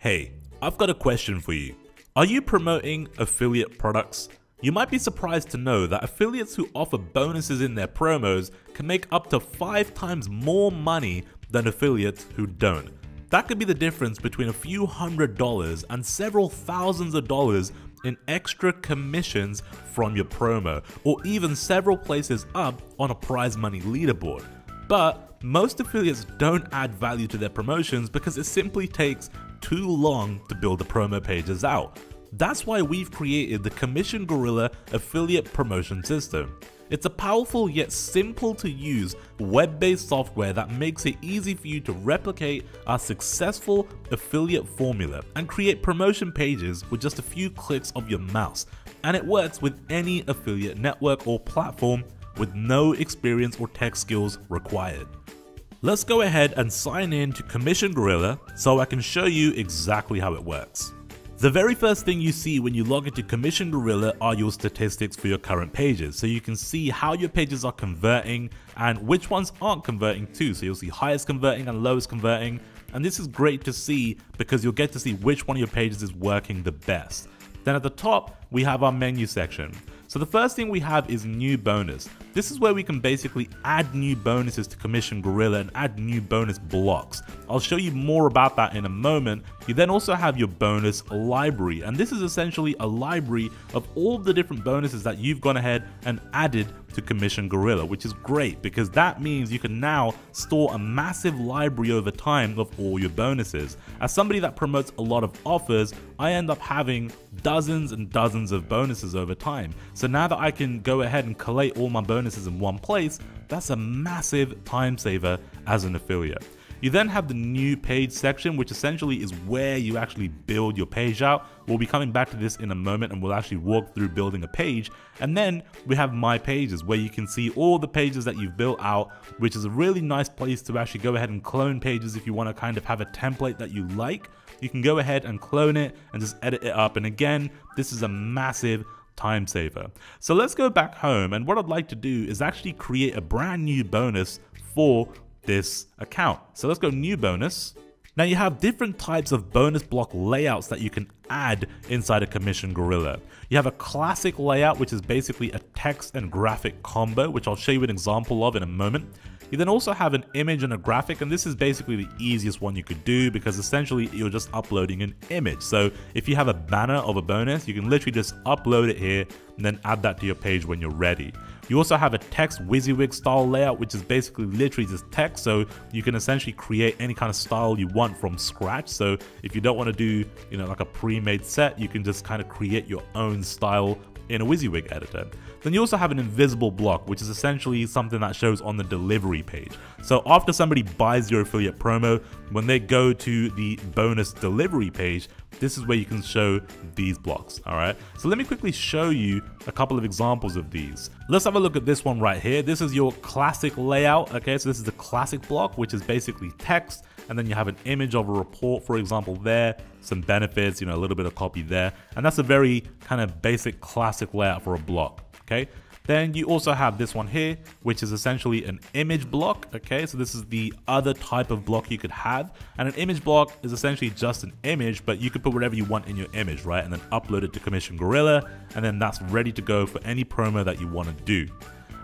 Hey, I've got a question for you. Are you promoting affiliate products? You might be surprised to know that affiliates who offer bonuses in their promos can make up to 5 times more money than affiliates who don't. That could be the difference between a few $100s and several thousands of dollars in extra commissions from your promo, or even several places up on a prize money leaderboard. But most affiliates don't add value to their promotions because it simply takes too long to build the promo pages out. That's why we've created the Commission Gorilla affiliate promotion system. It's a powerful yet simple to use web-based software that makes it easy for you to replicate our successful affiliate formula and create promotion pages with just a few clicks of your mouse. And it works with any affiliate network or platform with no experience or tech skills required. Let's go ahead and sign in to Commission Gorilla so I can show you exactly how it works. The very first thing you see when you log into Commission Gorilla are your statistics for your current pages. So you can see how your pages are converting and which ones aren't converting too. So you'll see highest converting and lowest converting. And this is great to see because you'll get to see which one of your pages is working the best. Then at the top, we have our menu section. So the first thing we have is new bonus. This is where we can basically add new bonuses to Commission Gorilla and add new bonus blocks. I'll show you more about that in a moment. You then also have your bonus library, and this is essentially a library of all the different bonuses that you've gone ahead and added to Commission Gorilla, which is great because that means you can now store a massive library over time of all your bonuses. As somebody that promotes a lot of offers, I end up having dozens and dozens of bonuses over time. So now that I can go ahead and collate all my bonuses in one place, that's a massive time saver as an affiliate. You then have the new page section, which essentially is where you actually build your page out. We'll be coming back to this in a moment and we'll actually walk through building a page. And then we have My Pages, where you can see all the pages that you've built out, which is a really nice place to actually go ahead and clone pages if you want to kind of have a template that you like. You can go ahead and clone it and just edit it up. And again, this is a massive time saver. So let's go back home, and what I'd like to do is actually create a brand new bonus for this account. So let's go new bonus. Now you have different types of bonus block layouts that you can add inside a Commission Gorilla. You have a classic layout, which is basically a text and graphic combo, which I'll show you an example of in a moment. You then also have an image and a graphic, and this is basically the easiest one you could do because essentially you're just uploading an image. So if you have a banner of a bonus, you can literally just upload it here and then add that to your page when you're ready. You also have a text WYSIWYG style layout, which is basically literally just text, so you can essentially create any kind of style you want from scratch. So if you don't want to do, like a pre-made set, you can just kind of create your own style in a WYSIWYG editor. Then you also have an invisible block, which is essentially something that shows on the delivery page. So after somebody buys your affiliate promo, when they go to the bonus delivery page, this is where you can show these blocks. All right, so let me quickly show you a couple of examples of these. Let's have a look at this one right here. This is your classic layout. Okay, so this is the classic block, which is basically text, and then you have an image of a report, for example, there, some benefits, a little bit of copy there, and that's a very kind of basic classic layout for a block. Okay, then you also have this one here, which is essentially an image block. Okay, so this is the other type of block you could have, and an image block is essentially just an image, but you could put whatever you want in your image, right, and then upload it to Commission Gorilla, and then that's ready to go for any promo that you want to do.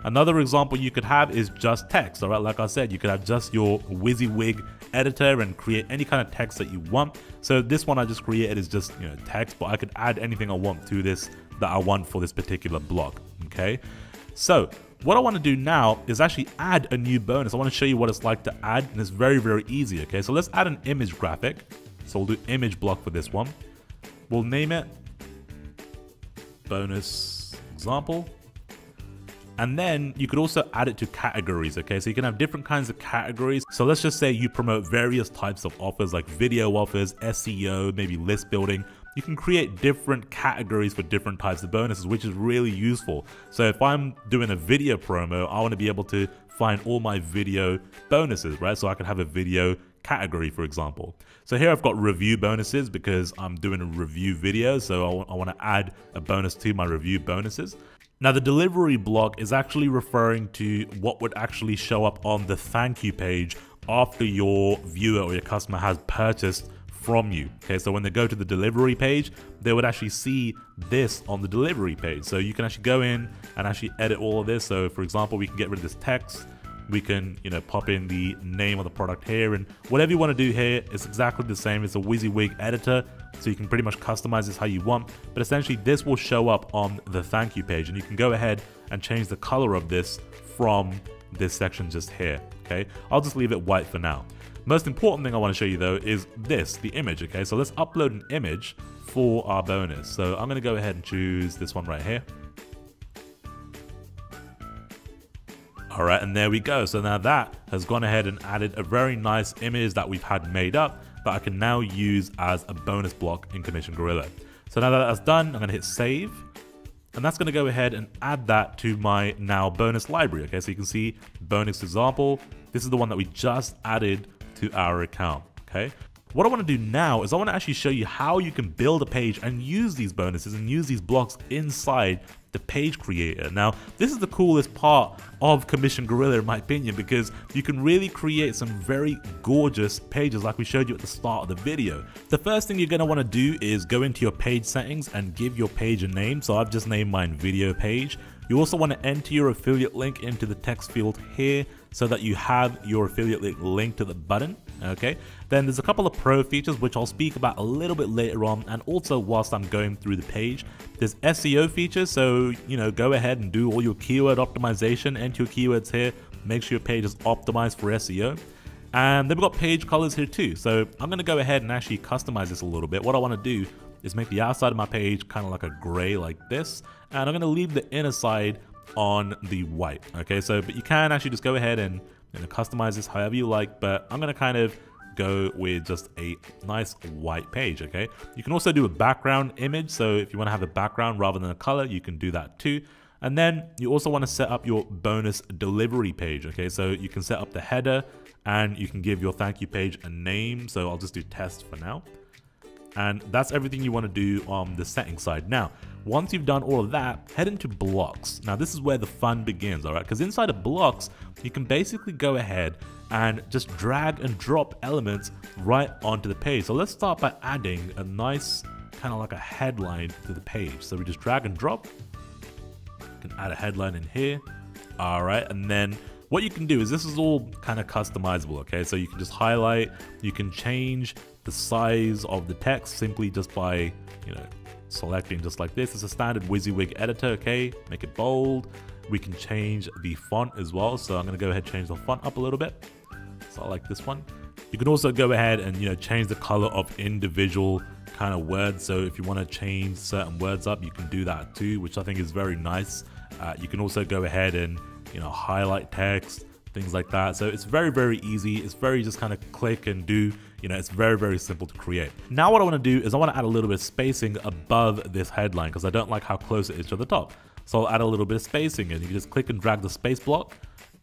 Another example you could have is just text. All right, like I said, you could have just your WYSIWYG editor and create any kind of text that you want. So this one I just created is just text, but I could add anything I want to this that I want for this particular block. Okay, so what I want to do now is actually add a new bonus. I want to show you what it's like to add, and it's very, very easy. Okay, so let's add an image graphic. So we'll do image block for this one. We'll name it bonus example. And then you could also add it to categories, okay? So you can have different kinds of categories. So let's just say you promote various types of offers like video offers, SEO, maybe list building. You can create different categories for different types of bonuses, which is really useful. So if I'm doing a video promo, I want to be able to find all my video bonuses, right? So I could have a video category, for example. So here I've got review bonuses because I'm doing a review video. So I want to add a bonus to my review bonuses. Now the delivery block is actually referring to what would actually show up on the thank you page after your viewer or your customer has purchased from you. Okay, so when they go to the delivery page, they would actually see this on the delivery page. So you can actually go in and actually edit all of this. So for example, we can get rid of this text. We can, pop in the name of the product here, and whatever you want to do here is exactly the same. It's a WYSIWYG editor, so you can pretty much customize this how you want. But essentially, this will show up on the thank you page, and you can go ahead and change the color of this from this section just here. Okay, I'll just leave it white for now. Most important thing I want to show you though is this, the image. Okay, so let's upload an image for our bonus. So I'm going to go ahead and choose this one right here. Alright, and there we go. So now that has gone ahead and added a very nice image that we've had made up that I can now use as a bonus block in Commission Gorilla. So now that that's done, I'm going to hit save. And that's going to go ahead and add that to my now bonus library. Okay, so you can see bonus example. This is the one that we just added to our account. Okay. What I want to do now is I want to actually show you how you can build a page and use these bonuses and use these blocks inside the page creator. Now, this is the coolest part of Commission Gorilla in my opinion, because you can really create some very gorgeous pages like we showed you at the start of the video. The first thing you're going to want to do is go into your page settings and give your page a name. So I've just named mine video page. You also want to enter your affiliate link into the text field here so that you have your affiliate link linked to the button. Okay, then there's a couple of pro features which I'll speak about a little bit later on, and also whilst I'm going through the page. There's SEO features, so go ahead and do all your keyword optimization, enter your keywords here, make sure your page is optimized for SEO. And then we've got page colors here too, so I'm going to go ahead and actually customize this a little bit. What I want to do is make the outside of my page kind of like a gray like this, and I'm going to leave the inner side on the white. Okay, so but you can actually just go ahead and customize this however you like, but I'm going to kind of go with just a nice white page. Okay, you can also do a background image, so if you want to have a background rather than a color, you can do that too. And then you also want to set up your bonus delivery page. Okay, so you can set up the header and you can give your thank you page a name, so I'll just do test for now. And that's everything you want to do on the settings side. Now, once you've done all of that, head into blocks. Now, this is where the fun begins, all right? Because inside of blocks, you can basically go ahead and just drag and drop elements right onto the page. So let's start by adding a nice kind of like a headline to the page. So we just drag and drop. You can add a headline in here. All right, and then what you can do is this is all kind of customizable, okay? So you can just highlight, you can change the size of the text simply just by, selecting just like this. It's a standard WYSIWYG editor, okay? Make it bold. We can change the font as well. So I'm gonna go ahead and change the font up a little bit. So I like this one. You can also go ahead and, change the color of individual kind of words. So if you wanna change certain words up, you can do that too, which I think is very nice. You can also go ahead and, highlight text, things like that. So it's very, very easy. It's very just kind of click and do. It's very, very simple to create. Now what I want to do is I want to add a little bit of spacing above this headline because I don't like how close it is to the top. So I'll add a little bit of spacing, and you can just click and drag the space block,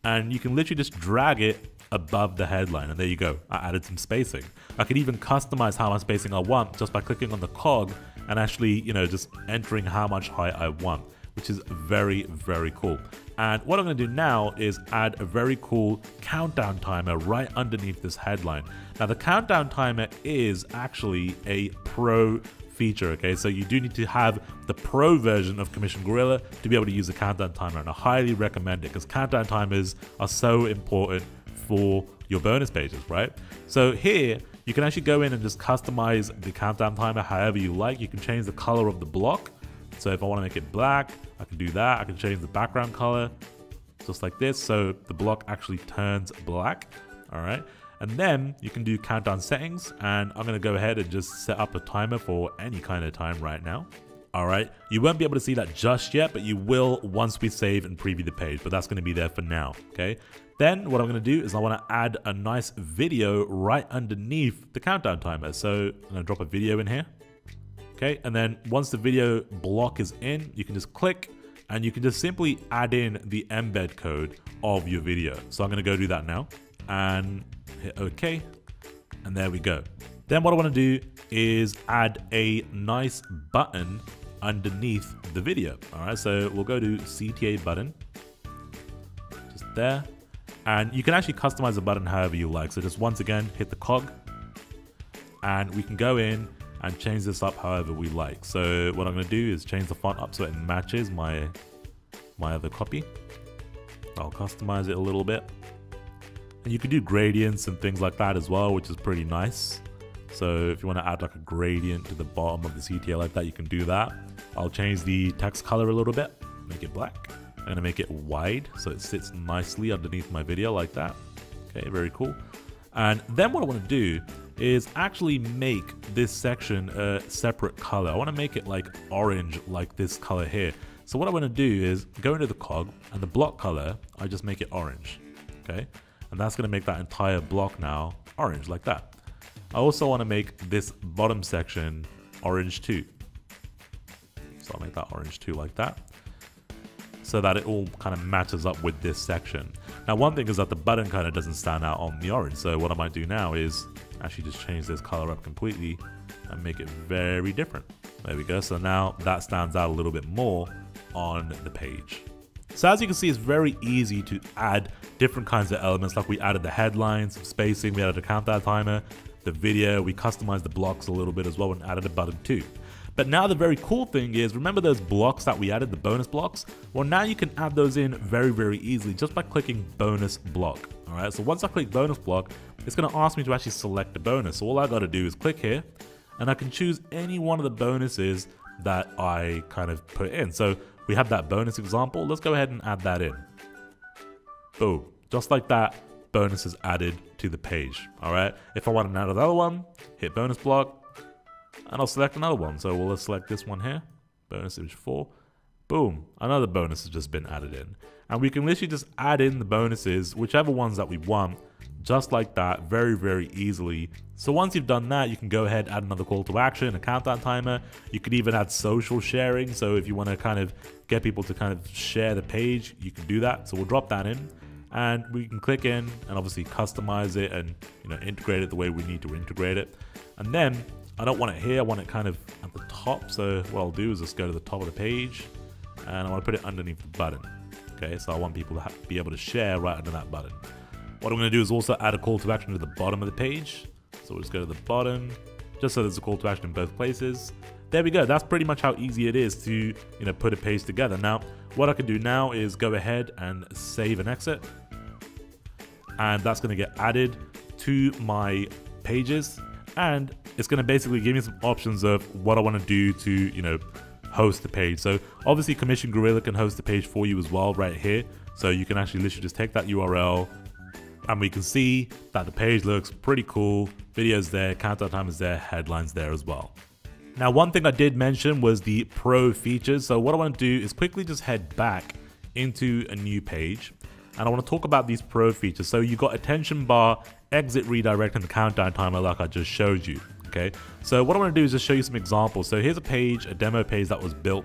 and you can literally just drag it above the headline, and there you go. I added some spacing. I could even customize how much spacing I want just by clicking on the cog and actually, just entering how much height I want, which is very, very cool. And what I'm going to do now is add a very cool countdown timer right underneath this headline. Now the countdown timer is actually a pro feature, okay? So you do need to have the pro version of Commission Gorilla to be able to use the countdown timer, and I highly recommend it because countdown timers are so important for your bonus pages, right? So here you can actually go in and just customize the countdown timer however you like. You can change the color of the block. So if I want to make it black, I can do that. I can change the background color just like this, so the block actually turns black. All right, and then you can do countdown settings, and I'm going to go ahead and just set up a timer for any kind of time right now. All right, you won't be able to see that just yet, but you will once we save and preview the page, but that's going to be there for now. Okay, then what I'm going to do is I want to add a nice video right underneath the countdown timer. So I'm going to drop a video in here. Okay, and then once the video block is in, you can just click and you can just simply add in the embed code of your video. So I'm going to go do that now and hit OK, and there we go. Then what I want to do is add a nice button underneath the video. All right, so we'll go to CTA button, just there, and you can actually customize the button however you like. So just once again, hit the cog, and we can go in and change this up however we like. So what I'm going to do is change the font up so it matches my other copy. I'll customize it a little bit. And you can do gradients and things like that as well, which is pretty nice. So if you want to add like a gradient to the bottom of the CTA like that, you can do that. I'll change the text color a little bit, make it black. I'm going to make it wide so it sits nicely underneath my video like that. Okay, very cool. And then what I want to do is actually make this section a separate color. I want to make it like orange, like this color here. So what I want to do is go into the cog, and the block color, I just make it orange. Okay, and that's going to make that entire block now orange like that. I also want to make this bottom section orange too. So I'll make that orange too like that, so that it all kind of matches up with this section. Now one thing is that the button kind of doesn't stand out on the orange, so what I might do now is actually just change this color up completely and make it very different. There we go, so now that stands out a little bit more on the page. So as you can see, it's very easy to add different kinds of elements, like we added the headlines, some spacing, we added a countdown timer, the video, we customized the blocks a little bit as well and added a button too. But now the very cool thing is, remember those blocks that we added, the bonus blocks? Well, now you can add those in very, very easily just by clicking bonus block. All right, so once I click bonus block, it's gonna ask me to actually select a bonus. So all I gotta do is click here, and I can choose any one of the bonuses that I kind of put in. So we have that bonus example. Let's go ahead and add that in. Boom, just like that, bonus is added to the page. All right, if I want to add another one, hit bonus block, and I'll select another one. So we'll select this one here, bonus image 4. Boom, another bonus has just been added in. And we can literally just add in the bonuses, whichever ones that we want, just like that, very, very easily. So once you've done that, you can go ahead, add another call to action, a countdown timer. You could even add social sharing. So if you want to kind of get people to kind of share the page, you can do that. So we'll drop that in, and we can click in and obviously customize it and, you know, integrate it the way we need to integrate it. And then I don't want it here, I want it kind of at the top. So what I'll do is just go to the top of the page, and I want to put it underneath the button. Okay, so I want people to be able to share right under that button. What I'm going to do is also add a call to action to the bottom of the page. So we'll just go to the bottom, just so there's a call to action in both places. There we go. That's pretty much how easy it is to, you know, put a page together. Now, what I can do now is go ahead and save and exit. And that's going to get added to my pages. And it's going to basically give me some options of what I want to do to, you know, host the page. So obviously Commission Gorilla can host the page for you as well right here. So you can actually literally just take that URL, and we can see that the page looks pretty cool. Videos there, countdown time is there, headlines there as well. Now, one thing I did mention was the pro features. So what I want to do is quickly just head back into a new page, and I want to talk about these pro features. So you got attention bar, exit redirect, and the countdown timer like I just showed you. Okay, so what I want to do is just show you some examples. So here's a page, a demo page that was built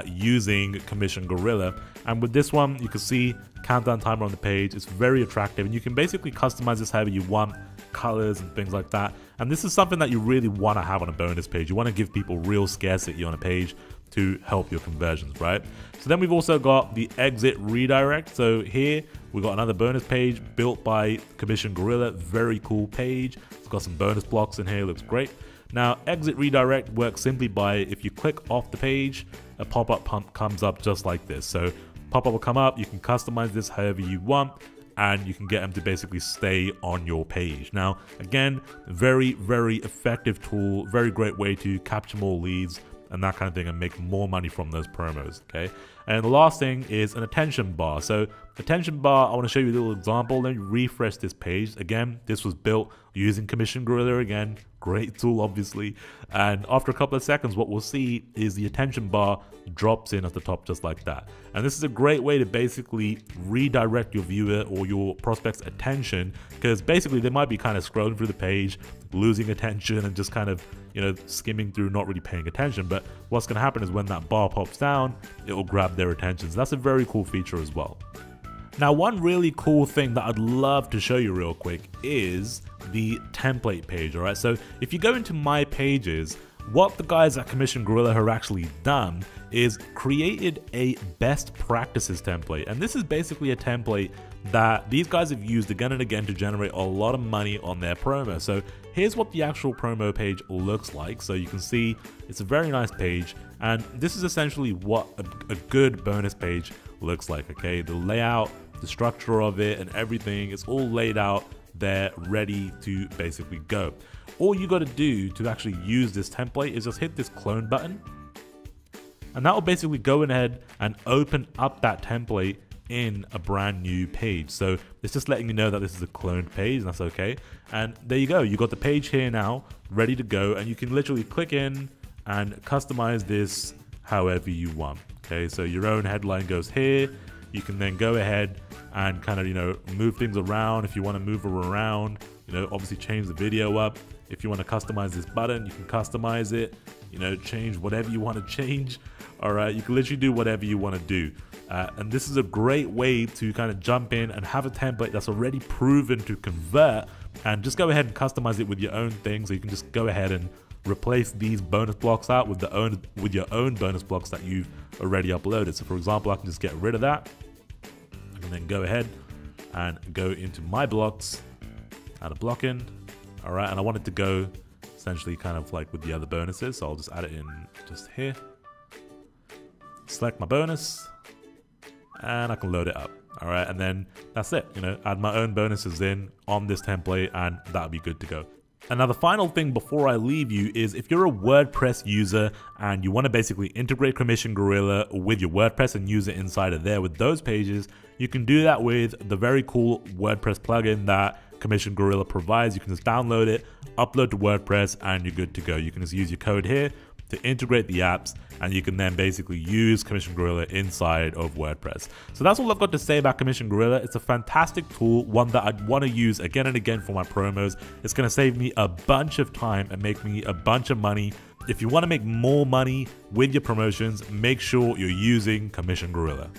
using Commission Gorilla, and with this one you can see countdown timer on the page. It's very attractive, and you can basically customize this however you want, colors and things like that. And this is something that you really want to have on a bonus page. You want to give people real scarcity on a page to help your conversions, right? So then we've also got the exit redirect. So here we've got another bonus page built by Commission Gorilla. Very cool page. It's got some bonus blocks in here, looks great. Now, exit redirect works simply by, if you click off the page, a pop-up comes up just like this. So pop-up will come up, you can customize this however you want, and you can get them to basically stay on your page. Now, again, very, very effective tool, very great way to capture more leads and that kind of thing and make more money from those promos, okay? And the last thing is an attention bar. So attention bar, I want to show you a little example. Let me refresh this page. Again, this was built using Commission Gorilla again. Great tool, obviously. And after a couple of seconds, what we'll see is the attention bar drops in at the top just like that. And this is a great way to basically redirect your viewer or your prospect's attention, because basically they might be kind of scrolling through the page, losing attention and just kind of, you know, skimming through, not really paying attention. But what's going to happen is when that bar pops down, it will grab their attention. So that's a very cool feature as well. Now, one really cool thing that I'd love to show you real quick is the template page, all right? So if you go into My Pages, what the guys at Commission Gorilla have actually done is created a best practices template. And this is basically a template that these guys have used again and again to generate a lot of money on their promo. So here's what the actual promo page looks like. So you can see it's a very nice page, and this is essentially what a good bonus page looks like, okay? The layout, the structure of it, and everything is all laid out there, ready to basically go. All you got to do to actually use this template is just hit this clone button, and that will basically go ahead and open up that template in a brand new page. So it's just letting you know that this is a cloned page, and that's okay. And there you go, you got the page here now ready to go, and you can literally click in and customize this however you want. Okay, so your own headline goes here. You can then go ahead and kind of, you know, move things around if you want to move her around, you know, obviously change the video up. If you want to customize this button, you can customize it, you know, change whatever you want to change. All right, you can literally do whatever you want to do. And this is a great way to kind of jump in and have a template that's already proven to convert, and just go ahead and customize it with your own thing. So you can just go ahead and replace these bonus blocks out with your own bonus blocks that you've already uploaded. So for example, I can just get rid of that. I can then go ahead and go into my blocks, add a block in. All right, and I want it to go essentially kind of like with the other bonuses. So I'll just add it in just here. Select my bonus, and I can load it up. All right, and then that's it. You know, add my own bonuses in on this template, and that'll be good to go. And now the final thing before I leave you is, if you're a WordPress user and you want to basically integrate Commission Gorilla with your WordPress and use it inside of there with those pages, you can do that with the very cool WordPress plugin that Commission Gorilla provides. You can just download it, upload to WordPress, and you're good to go. You can just use your code here to integrate the apps, and you can then basically use Commission Gorilla inside of WordPress. So that's all I've got to say about Commission Gorilla. It's a fantastic tool, one that I'd want to use again and again for my promos. It's going to save me a bunch of time and make me a bunch of money. If you want to make more money with your promotions, make sure you're using Commission Gorilla.